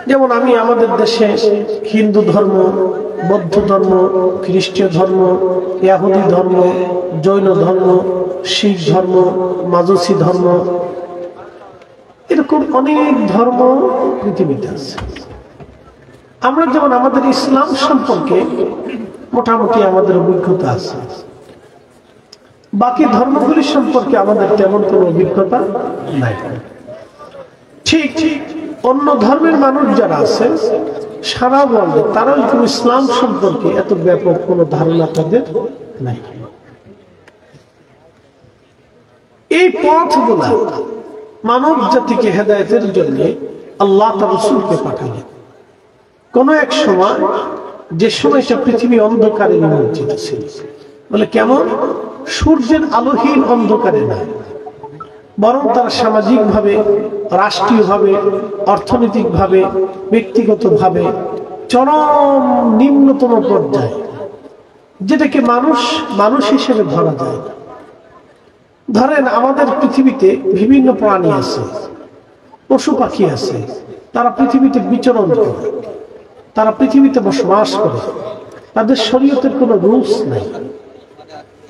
যেমন আমি আমাদের দেশে হিন্দু ধর্ম, বৌদ্ধ ধর্ম, খ্রিস্টীয় ধর্ম, ইহুদি ধর্ম, জৈন ধর্ম, শিখ ধর্ম, মাজুসি ধর্ম, এরকম অনেক ধর্ম পৃথিবীতে আছে। আমরা যেমন আমাদের ইসলাম সম্পর্কে মোটামুটি আমাদের অভিজ্ঞতা আছে, বাকি ধর্মগুলি সম্পর্কে আমাদের তেমন কোনো অভিজ্ঞতা নাই। ঠিক অন্য ধর্মের মানুষ যারা আছে সারা বলবে তারা ইসলাম সম্পর্কে এত ব্যাপক কোনো ধারণা তাদের নাই। এই পথগুলা মানব জাতিকে হেদায়েতের জন্য আল্লাহ তার রাসূলকে পাঠালেন। কোন এক সময়, যে সময়টা পৃথিবী অন্ধকারে নিমজ্জিত ছিল, বলে কেমন? সূর্যের আলোহীন অন্ধকারে না, বরং তারা সামাজিকভাবে, রাষ্ট্রীয়ভাবে, অর্থনৈতিকভাবে, ব্যক্তিগতভাবে চরম নিম্নতম পর্যায়ে, যেটাকে মানুষ হিসেবে ধরা যায়। ধরেন আমাদের পৃথিবীতে বিভিন্ন প্রাণী আছে, পশু পাখি আছে, তারা পৃথিবীতে বিচরণ করে, তারা পৃথিবীতে বসবাস করে, তাদের শরীয়তের কোনো রুলস নাই,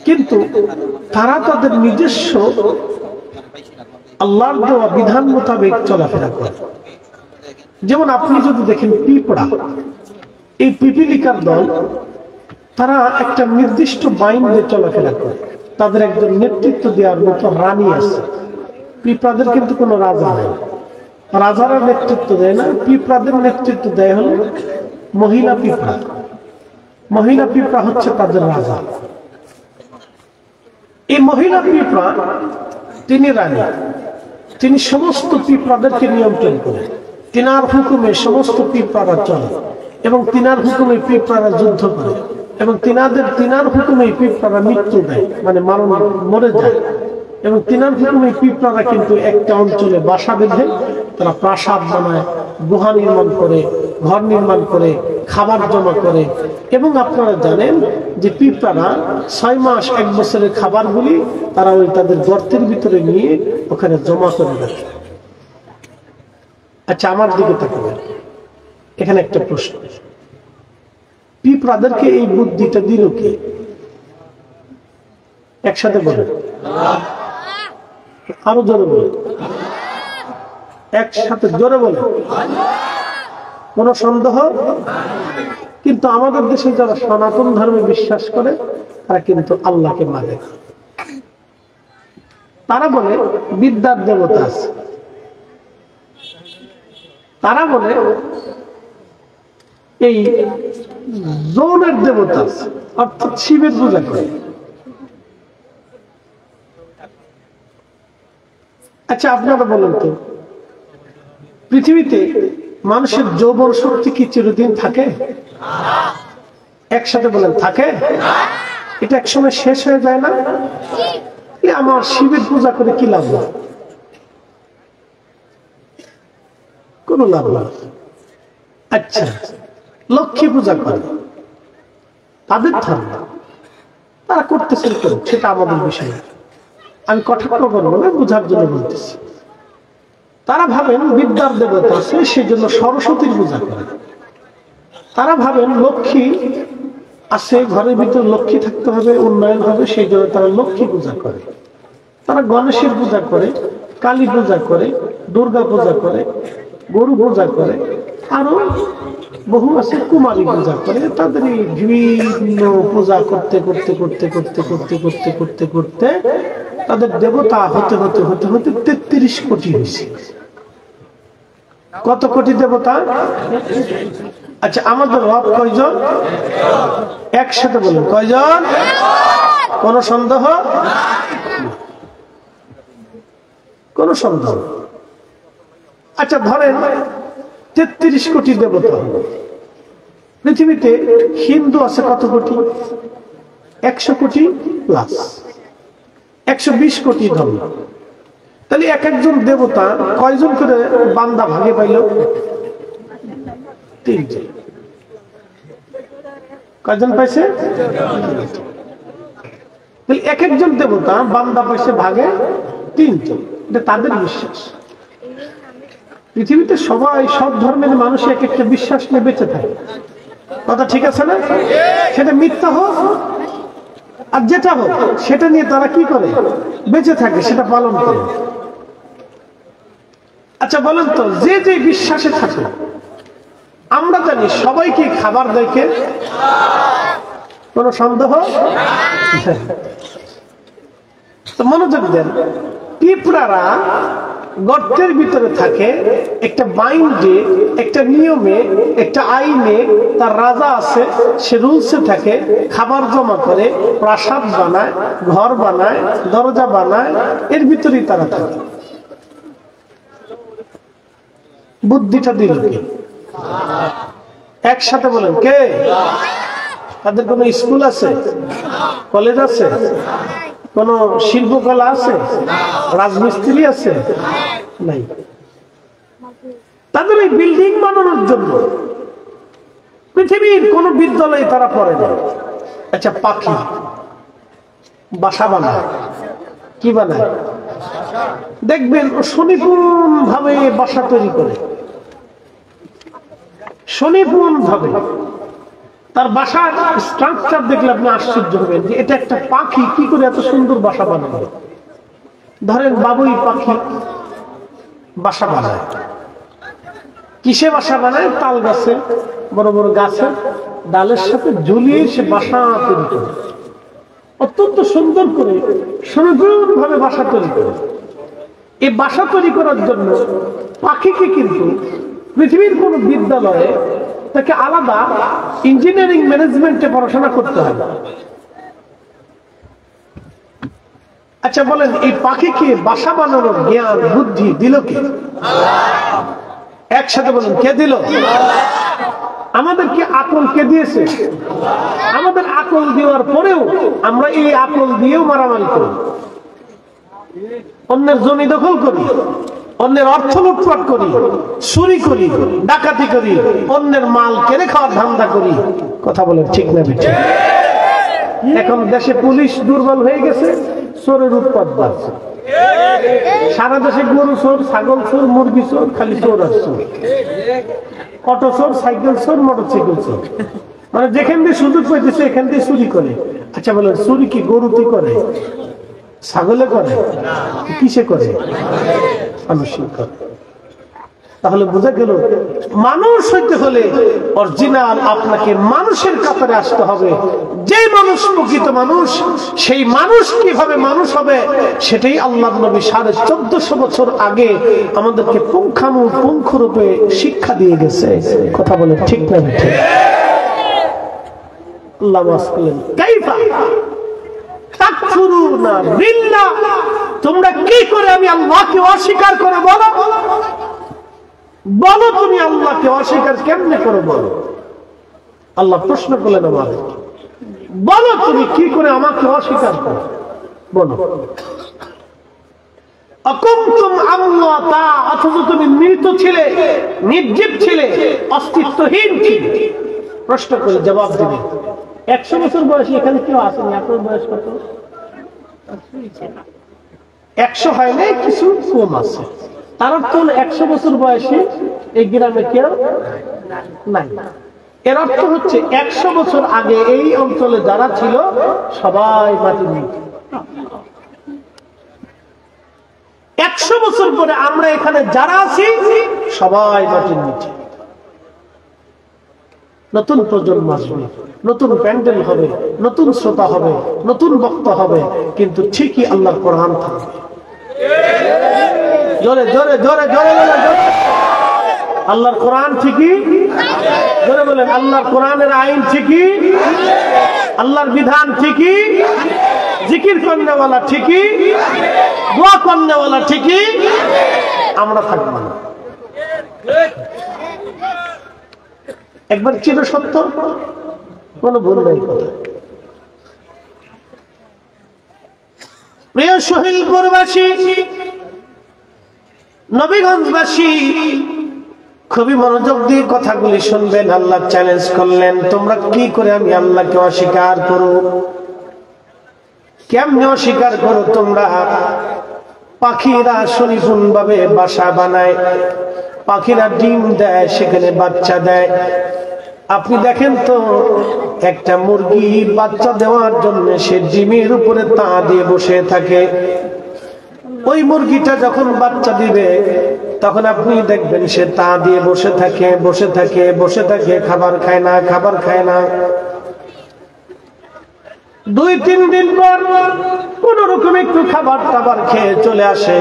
কিন্তু তারা তাদের নিজস্ব আল্লাহর দেওয়া বিধান মোতাবেক চলাফেরা করে। যেমন আপনি যদি দেখেন পিঁপড়া, এই পিপিলিকার দল, তারা একটা নির্দিষ্ট বাইন্দে চলাফেরা করে, তাদের একজন নেতৃত্ব দেওয়ার মতো রানী আছে। পিঁপড়াদের কিন্তু কোনো রাজা নেই, রাজারা নেতৃত্ব দেয় না, পিঁপড়াদের নেতৃত্ব দেয় হলো মহিলা পিঁপড়া। মহিলা পিঁপড়া হচ্ছে তাদের রাজা। এই মহিলা পিঁপড়া তিনি রানী, তিনি সমস্ত পিঁপড়াদেরকে নিয়ন্ত্রণ করেন, তিনার হুকুমে সমস্ত পিঁপড়ারা চলে, এবং তিনার হুকুমে পিঁপড়ারা যুদ্ধ করে, এবং তিনার হুকুমে পিঁপড়ারা মৃত্যু দেয়, মানে মরে যায়, এবং তিনার হুকুমে পিঁপড়ারা কিন্তু একটা অঞ্চলে বাসা বেঁধে তারা প্রাসাদ বানায়, গুহা নির্মাণ করে, ঘর নির্মাণ করে, খাবার জমা করে। এবং আপনারা জানেন যে পিঁপড়ারা 6 মাস 1 বছরের খাবারগুলি তারা ওই তাদের গর্তের ভিতরে নিয়ে ওখানে জমা করে রাখে। আচ্ছা, আমার দিকে তাকাবেন, এখানে একটা প্রশ্ন, পিঁপড়াদেরকে এই বুদ্ধিটা দিল কে? একসাথে বলেন, আরো জোরে বলেন, একসাথে জোরে বলেন, কোন সন্দেহ? কিন্তু আমাদের দেশে যারা সনাতন ধর্মে বিশ্বাস করে তারা কিন্তু আল্লাহকে মানে না। তারা বলে বিদ্যার দেবতা আছে, তারা বলে এই যৌনের দেবতা আছে, অর্থাৎ শিবের পূজা করে। আচ্ছা, আপনারা বলেন তো, পৃথিবীতে মানুষের যৌবন শক্তি কি চিরদিন থাকে? একসাথে বলেন, থাকে? এটা একসময় শেষ হয়ে যায় না? আমার শিবের পূজা করে কি লাভ? কোন লাভ না। আচ্ছা, লক্ষ্মী পূজা করে, তাদের ধর্ম, তারা করতেছেন, সেটা আমাদের বিষয়। আমি কটাক্ষ করবো না, বোঝার জন্য বলতেছি। তারা ভাবেন বিদ্যার দেবতা আছে, সেই জন্য সরস্বতীর পূজা করে। তারা ভাবেন লক্ষ্মী আছে, ঘরের ভিতরে লক্ষ্মী থাকতে হবে, উন্নয়ন হবে, সেই জন্য তারা লক্ষ্মী পূজা করে। তারা গণেশের পূজা করে, কালী পূজা করে, দুর্গা পূজা করে, গরু পূজা করে, আরো বহু আছে, কুমারী পূজা করে। তাদের এই বিভিন্ন পূজা করতে করতে করতে করতে করতে করতে করতে করতে তাদের দেবতা হতে হতে হতে হতে 33 কোটি হয়েছে। কত কোটি দেবতা? আচ্ছা, আমাদের রব কয়জন? একসাথে বলুন, কয়জন? কোন সন্দেহ? কোন সন্দেহ? আচ্ছা, ধরেন 33 কোটি দেবতা। পৃথিবীতে হিন্দু আছে কত কোটি? 100 কোটি প্লাস, 120 কোটি ধর্ম। তাহলে এক একজন দেবতা কয়জন করে বান্দা ভাগে পাইল? 3 জন। কয়জন পাইছে? তাহলে এক একজন দেবতা বান্দা পাইছে ভাগে 3 জন। এটা তাদের বিশ্বাস। পৃথিবীতে সবাই সব ধর্মের মানুষ এক একটা বিশ্বাস নিয়ে বেঁচে থাকে, কথা ঠিক আছে না? সেটা মিথ্যা হোক আর যেটা হোক সেটা নিয়ে তারা কি করে? বেঁচে থাকে, সেটা পালন করে। আচ্ছা বলেন তো, যে যে বিশ্বাসে থাকে, আমরা জানি সবাইকে খাবার দেয় কে? কোনো সন্দেহ? তো মনোযোগ দেন, পিঁপড়ারা গর্তের ভিতরে থাকে একটা মাইন্ডে, একটা নিয়মে, একটা আইনে, তার রাজা আছে, সে রুলসে থাকে, খাবার জমা করে, প্রাসাদ বানায়, ঘর বানায়, দরজা বানায়, এর ভিতরেই তারা থাকে। বুদ্ধিটা দিল কে? একসাথে বলেন কে? তাদের কোনো স্কুল আছে, কলেজ আছে, কোন শিল্পকলা আছে, রাজমিস্ত্রি আছে? নাই। তাদের এই বিল্ডিং বানানোর জন্য পৃথিবীর কোন বিদ্যালয়ে তারা পড়ে না। আচ্ছা, পাখি বাসা বানায়, কি বানায়? দেখবেন ও সুনিপুণ ভাবে বাসা তৈরি করে, সুনিপুণ ভাবে। তার বাসার স্ট্রাকচার দেখলে আপনি আশ্চর্য হবেন যে এটা একটা পাখি কি করে এত সুন্দর বাসা বানাবে। ধরেন বাবুই পাখি বাসা বানায়, কিসে বাসা বানায়? তাল গাছে, বড় বড় গাছের ডালের সাথে ঝুলিয়ে সে বাসা তৈরি করে, অত্যন্ত সুন্দর করে সুনিপুণ ভাবে বাসা তৈরি করে। এই বাসা তৈরি করার জন্য পাখিকে কিন্তু পৃথিবীর কোন বিদ্যালয়ে তাকে আলাদা ইঞ্জিনিয়ারিং ম্যানেজমেন্টে পড়াশোনা করতে হবে। আচ্ছা বলেন, এই পাখিকে বাসা বানানোর জ্ঞান বুদ্ধি দিল কে? একসাথে বলেন, কে দিল? আমাদেরকে আকল কে দিয়েছে? আমাদের আকল দেওয়ার পরেও আমরা এই আকল দিয়েও মারামারি করি, অন্যের জমি দখল করি, অন্যের অর্থ লুটপাট করি, চুরি করি, ডাকাতি করি, অন্যের মাল কেড়ে খাওয়ার ধান্দা করি। কথা বলেন ঠিক না বেঠিক? এখন দেশে পুলিশ দুর্বল হয়ে গেছে, চোরের উৎপাত বাড়ছে। সারা দেশে গরু চোর, ছাগল চোর, মুরগি চোর, খালি চোর আর চোর। অটো চোর, সাইকেল চোর, মোটরসাইকেল চোর, মানে যেখান দিয়ে সুযোগ পাইতেছে এখান দিয়ে চুরি করে। আচ্ছা বলেন, চুরি কি গরুতে করে, ছাগলে করে, কিসে করে? মানুষই করে। তাহলে বোঝা গেল, মানুষ হইতে হলে অরিজিনাল আপনাকে মানুষের কাতারে আসতে হবে। যে মানুষ প্রকৃত মানুষ, সেই মানুষ কিভাবে মানুষ হবে সেটাই আল্লাহর নবী 1450 বছর আগে আমাদেরকে পুঙ্খানুপুঙ্খ রূপে শিক্ষা দিয়ে গেছে। কথা বলে ঠিক না ঠিক? আল্লাহ ওয়াজ করলেন, কাইফা তাকফুরুনা বিল্লাহ, তোমরা কি করে আমি আল্লাহকে অস্বীকার করে? বলো বলো, তুমি আল্লাহকে অস্বীকার কেমনে করে? বলো। আল্লাহ প্রশ্ন করলেন আমাদের, বলো তুমি কি করে আমাকে অস্বীকার করো? বলো। আকুনতুম আমওয়াতা, অথচ তুমি মৃত ছিলে, নির্জীব ছিলে, অস্তিত্বহীন ছিলে। প্রশ্ন করে জবাব দিবে। 100 বছর বয়সী এখানে কেউ আসেনি। আপনার বয়স কত? 100 হয় নাই, কিছু কম আছে। তার অর্থ 100 বছর বয়সী এই গ্রামে কেউ নাই। এর অর্থ হচ্ছে 100 বছর আগে এই অঞ্চলে যারা ছিল সবাই মাটির নিচে। 100 বছর পরে আমরা এখানে যারা আছি সবাই মাটির নিচে। নতুন প্রজন্ম আসবে, নতুন প্যান্ডেল হবে, নতুন শ্রোতা হবে, নতুন বক্তা হবে, কিন্তু ঠিকই আল্লাহর কোরআন থাকবে। জোরে জোরে জোরে জোরে বলেন, আল্লাহর কোরআন ঠিকই। জোরে বলেন, আল্লাহর কোরআনের আইন ঠিকই, আল্লাহর বিধান ঠিকই, জিকির করনেওয়ালা ঠিকই, দোয়া করনেওয়ালা ঠিকই, আমরা থাকবো না। একবার চির সত্য, কোন ভুল নাই কথা। প্রিয় শহীদপুরবাসী, নবীগঞ্জবাসী, খুবই মনোযোগ দিয়ে কথাগুলি শুনবেন। আল্লাহ চ্যালেঞ্জ করলেন, তোমরা কি করে আমি আল্লাহকে অস্বীকার করো? কেমনে অস্বীকার করো তোমরা? পাখিরা সুনিপুণ ভাবে বাসা বানায়, পাখিরা ডিম দেয়, সেখানে বাচ্চা দেয়। আপনি দেখেন তো, একটা মুরগি বাচ্চা দেওয়ার জন্য সে ডিমের উপরে তা দিয়ে বসে থাকে। ওই মুরগিটা যখন বাচ্চা দিবে তখন আপনি দেখবেন সে তা দিয়ে বসে থাকে, বসে থাকে, বসে থাকে, খাবার খায় না, খাবার খায় না। 2-3 দিন পর কোন রকম একটু খাবার টাবার খেয়ে চলে আসে,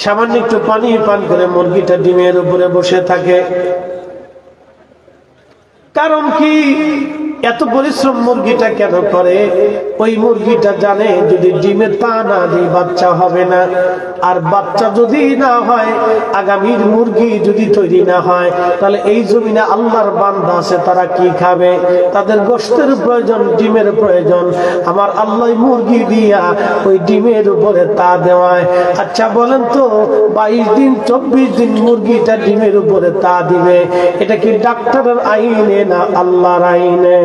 সামান্য একটু পানি পান করে মুরগিটা ডিমের উপরে বসে থাকে। কারণ কি? এত পরিশ্রম মুরগিটা কেন করে? ওই মুরগিটা জানে যদি ডিমে তা না দিই বাচ্চা হবে না, আর বাচ্চা যদি না হয়, আগামীর মুরগি যদি তৈরি না হয়, তাহলে এই জমিনে আল্লাহর বান্দা আছে, তারা কি খাবে? তাদের গোশতের প্রয়োজন, ডিমের প্রয়োজন। আমার আল্লাহ মুরগি দিয়া ওই ডিমের উপরে তা দেওয়ায়। আচ্ছা বলেন তো, 22 দিন 24 দিন মুরগিটা ডিমের উপরে তা দিবে, এটা কি ডাক্তারের আইনে না আল্লাহর আইনে?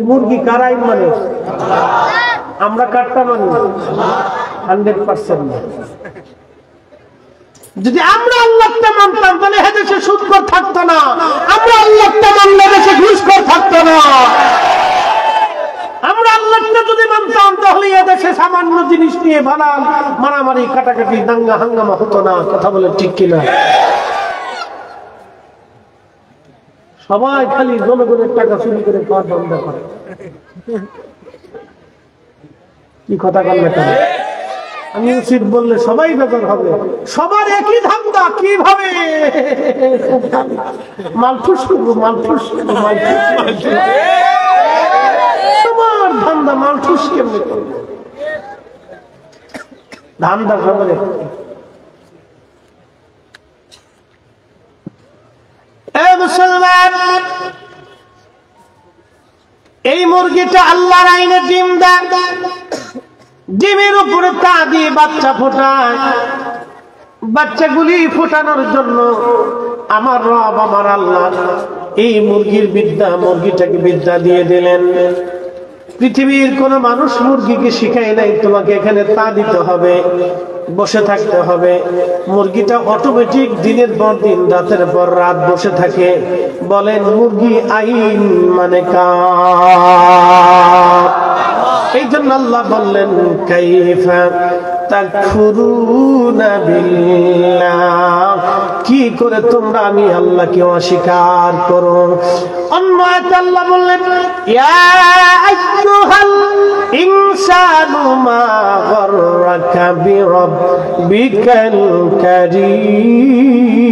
মুরগি কার আইন মানে? আমরা কারটা মানি? 100% না। যদি আমরা আল্লাহটা মানতাম তাহলে এদেশে সুদখোর থাকতো না, আমরা আল্লাহটা মানলে দেশে ঘুষখোর থাকতো না। আমরা আল্লাহটা যদি মানতাম তাহলে এদেশে সামান্য জিনিস নিয়ে বানান মারামারি কাটাকাটি দাঙ্গা হাঙ্গামা হতো না। কথা বলে ঠিক কিনা? সবাই খালি জনগণের টাকা চুরি করে খাওয়ার বন্ধ করে। কি কথা বললে? আমি উচিত বললে সবাই বেকার হবে। সবার একই ধান্দা, কিভাবে মালফুস করবো, মালফুস করবো, মালফুস। সবার ধান্দা মালফুস কেমনে করবো, ধান্দা সবার। মুসলমান, এই মুরগিটা আল্লাহর আইনে ডিম দেয়, ডিমের উপরে তা দিয়ে বাচ্চা ফোটায়। বাচ্চাগুলি ফোটানোর জন্য আমার রব, আমার আল্লাহ এই মুরগির বিদ্যা, মুরগিটাকে বিদ্যা দিয়ে দিলেন। পৃথিবীর কোন মানুষ মুরগিকে শিখায় নাই তোমাকে এখানে তা দিতে হবে, বসে থাকতে হবে। মুরগিটা অটোমেটিক দিনের পর দিন, রাতের পর রাত বসে থাকে। বলেন মুরগি আইন মানে কার? এই জন্য আল্লাহ বললেন কাইফা তাকফুরুনা বিল্লাহ, কি করে তোমরা আমি আল্লাহকে অস্বীকার করো। অন্য আয়াতে আল্লাহ বললেন ইয়া আইয়ুহাল ইনসানু মা গাররাকা বিরাব্বিকাল কারীম।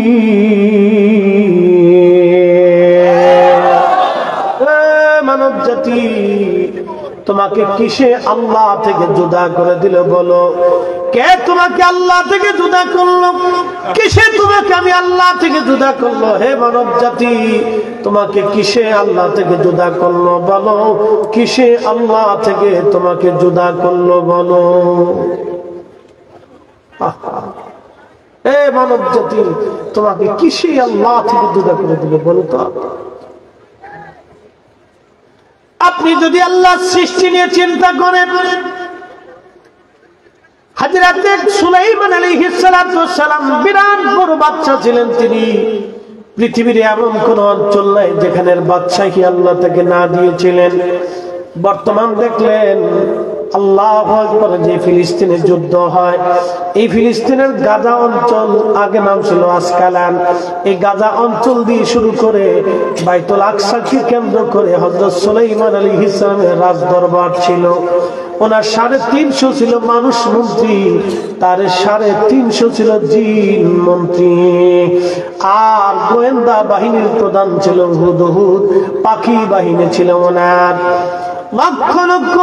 মানব জাতি, তোমাকে কিসে আল্লাহ থেকে জুদা করে দিল বলো? কে তোমাকে আল্লাহ থেকে জুদা করলো? কিসে তোমাকে আমি আল্লাহ থেকে জুদা করলো? হে মানব জাতি, তোমাকে কিসে আল্লাহ থেকে জুদা করলো বলো? কিসে আল্লাহ থেকে তোমাকে জুদা করলো বলো? হে মানব জাতি, তোমাকে কিসে আল্লাহ থেকে জুদা করে দিল বলো তো? আপনি যদি আল্লাহর সৃষ্টি নিয়ে চিন্তা করেন, হযরত সুলাইমান আলাইহিস সালাতু ওয়াস সালাম বিরাট বড় বাদশা ছিলেন। তিনি পৃথিবীর এমন কোন অঞ্চল নাই যেখানে বাদশাহী আল্লাহ তাকে না দিয়েছিলেন। বর্তমান দেখলেন আল্লাহু আকবার, যে ফিলিস্তিনে যুদ্ধ হয়, এই ফিলিস্তিনের গাজা অঞ্চল, আগে নাম ছিল আসকালান, এই গাজা অঞ্চল দিয়ে শুরু করে বাইতুল আকসাকে কেন্দ্র করে হযরত সুলাইমান আলাইহিস সালামের রাজ দরবার ছিল। ওনার 350 ছিল মানুষ মন্ত্রী, তার 350 ছিল জিন মন্ত্রী, আর গোয়েন্দা বাহিনীর প্রধান ছিল হুদহুদ, পাখি বাহিনী ছিল ওনার। লক্ষ লক্ষ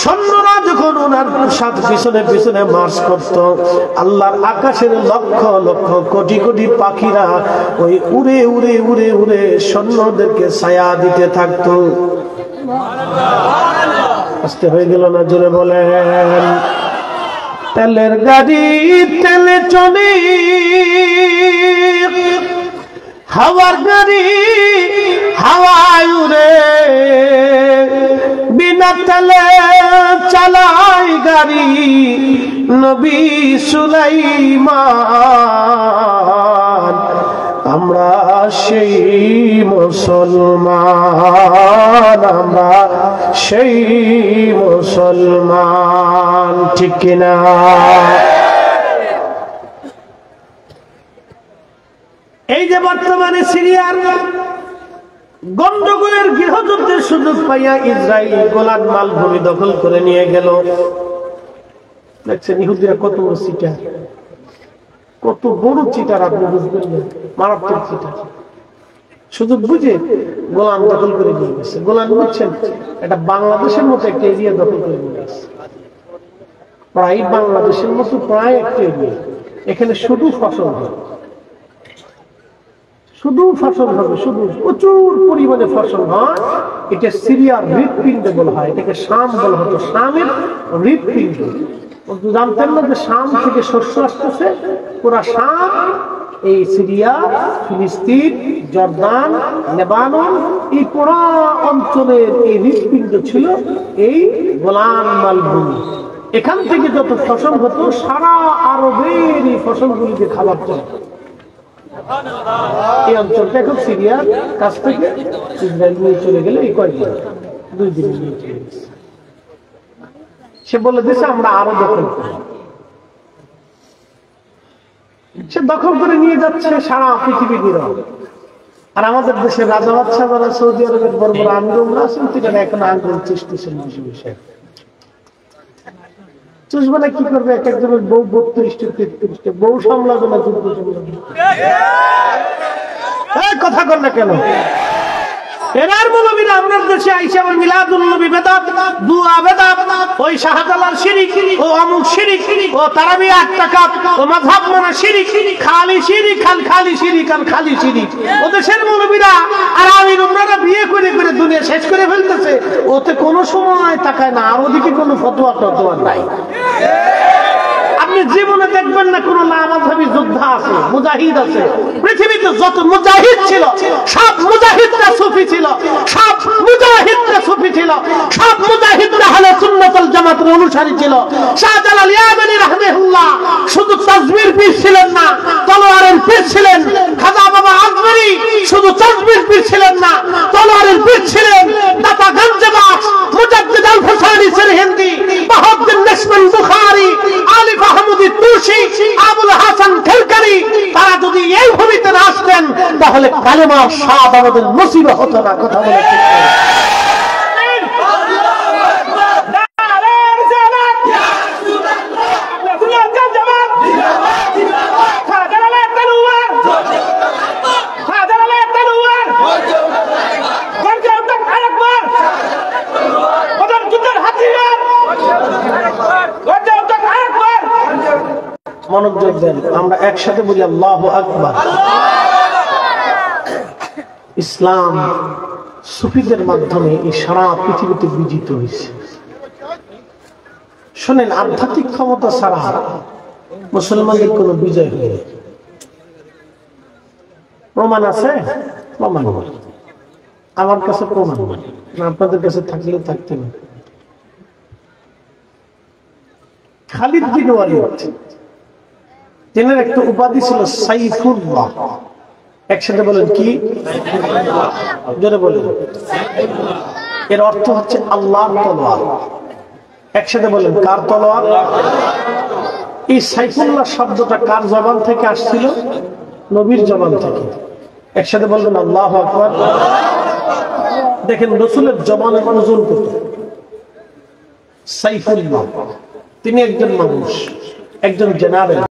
সৈন্যরা যখন ওনার সাথে পিছনে পিছনে মার্চ করত, আল্লাহর আকাশের লক্ষ লক্ষ কোটি কোটি পাখিরা ওই উড়ে উড়ে উড়ে উড়ে সৈন্যদেরকে ছায়া দিতে থাকতো। আস্তে হয়ে গেল না? জোরে বলেন। তেলের গাড়ি তেলে চলে, হাওয়ার গাড়ি হাওয়ায় উড়ে, বিন বিনা তেলে চালায় গাড়ি নবী সুলাইমান, আমরা সেই মুসলমান, আমরা সেই মুসলমান, ঠিক কিনা? এই যে বর্তমানে সিরিয়ার গন্ডগোলের গৃহযুদ্ধের সুযোগ পাইয়া ইসরায়েল গোলান মালভূমি দখল করে নিয়ে গেল। দেখছেন ইহুদিরা কত বড় চিটার, কত বড় চিটার, আপনি বুঝবেন না, মারাত্মক চিটার। সুযোগ বুঝে গোলান দখল করে নিয়ে গেছে। গোলান বুঝছেন, এটা বাংলাদেশের মতো একটা এরিয়া দখল করে নিয়ে গেছে, প্রায় বাংলাদেশের মতো প্রায় একটা এরিয়া। এখানে শুধু ফসল হয়, শুধু ফসল হবে, শুধু প্রচুর পরিমাণে ফসল হয়। এটা সিরিয়ার হৃৎপিণ্ড বলা হয়, এটাকে শাম বলা হতো, শামের হৃৎপিণ্ড। জানতেন না যে শাম থেকে শস্য আসতেছে? পুরা শাম, এই সিরিয়া, ফিলিস্তিন, জর্দান, লেবানন, এই পুরা অঞ্চলের এই হৃৎপিণ্ড ছিল এই গোলান মালভূমি। এখান থেকে যত ফসল হতো সারা আরবের এই ফসলগুলিকে খাবার চলত। এই অঞ্চলটা এখন সিরিয়ার কাছ থেকে ইসরায়েল নিয়ে চলে গেলে এই কয়েকদিন, 2 দিন নিয়ে চলে গেছে। সে বলে দিয়েছে আমরা আরো দখল করি। সে দখল করে নিয়ে যাচ্ছে সারা পৃথিবী নীরব। আর আমাদের দেশের রাজা বাদশাহ যারা সৌদি আরবের বড় বড় আন্দোলন আছেন, সেখানে এখন আন্দোলন চুষতেছেন বসে বসে। চুষবে না কি করবে? এক একজনের বউ 32টা 33টা বউ সামলাবে না, যুদ্ধ সামলাবে। কথা কর না কেন? এরার মৌলবীরা আপনার দেশে আইসা ওই মিলাদুন নবী বেদাত, দুয়া বেদাত, ওই শাহজালাল শিরিক, ও অমুক শিরিক, ও তারাবি 8 রাকাত, ও মাযহাব মানা শিরিক, খালি শিরিক, খালি শিরিক আর খালি শিরিক। ও দেশের মৌলবীরা আর আমির উমরারা বিয়ে করে করে দুনিয়া শেষ করে ফেলতেছে, ওতে কোনো সময় তাকায় না, আর ওদিকে কোনো ফতোয়া টতোয়া নাই। আপনি জীবনে দেখবেন না কোন লামাযহাবী যোদ্ধা আছে, মুজাহিদ আছে। পৃথিবীতে যত মুজাহিদ ছিল সব মুজাহিদরা সুফি ছিল, সব মুজাহিদরা সুফি ছিল, সব মুজাহিদরা আহলে সুন্নাত ওয়াল জামাতের অনুসারী ছিল। শাহজালাল ইয়ামানী রাহমাহুল্লাহ শুধু তাসবির পীর ছিলেন না, তলোয়ারের পীর ছিলেন। খাজা বাবা আজমেরী শুধু তাসবির পীর ছিলেন না, তলোয়ারের পীর ছিলেন। দাতা গঞ্জবাস মুজাদ্দিদ আল ফুসানি সিরহিন্দি, বাহাউদ্দিন নাশমান বুখারী, আলিফ আহমদী তুসি, আবুল হাসান খেলকারি, তারা যদি এই ভূমিতে না আসতেন তাহলে কালেমার স্বাদ আমাদের নসিব হতো না। কথা বলে ঠিক না? মনোযোগ দেন, আমরা একসাথে বলি আল্লাহু আকবার। ইসলাম সুফিদের মাধ্যমে এই সারা পৃথিবীতে বিজিত হয়েছে। শোনেন, আধ্যাত্মিক ক্ষমতা ছাড়া মুসলমানদের কোন বিজয় হয়নি। প্রমাণ আছে? প্রমাণ আমার কাছে প্রমাণ না, আপনাদের কাছে থাকলেও থাকতে না। খালিদ বিন ওয়ালিদ, তেনার একটা উপাধি ছিল সাইফুল্লাহ। একসাথে বলেন কি? জোরে বলেন। এর অর্থ হচ্ছে আল্লাহর তলোয়ার। একসাথে বলেন, কার তলোয়ার? এই সাইফুল্লাহ শব্দটা কার জবান থেকে আসছিল? নবীর জবান থেকে। একসাথে বলবেন আল্লাহু আকবার। দেখেন রাসূলের জবানের ওজন কত। সাইফুল্লাহ তিনি একজন মানুষ, একজন জেনারেল।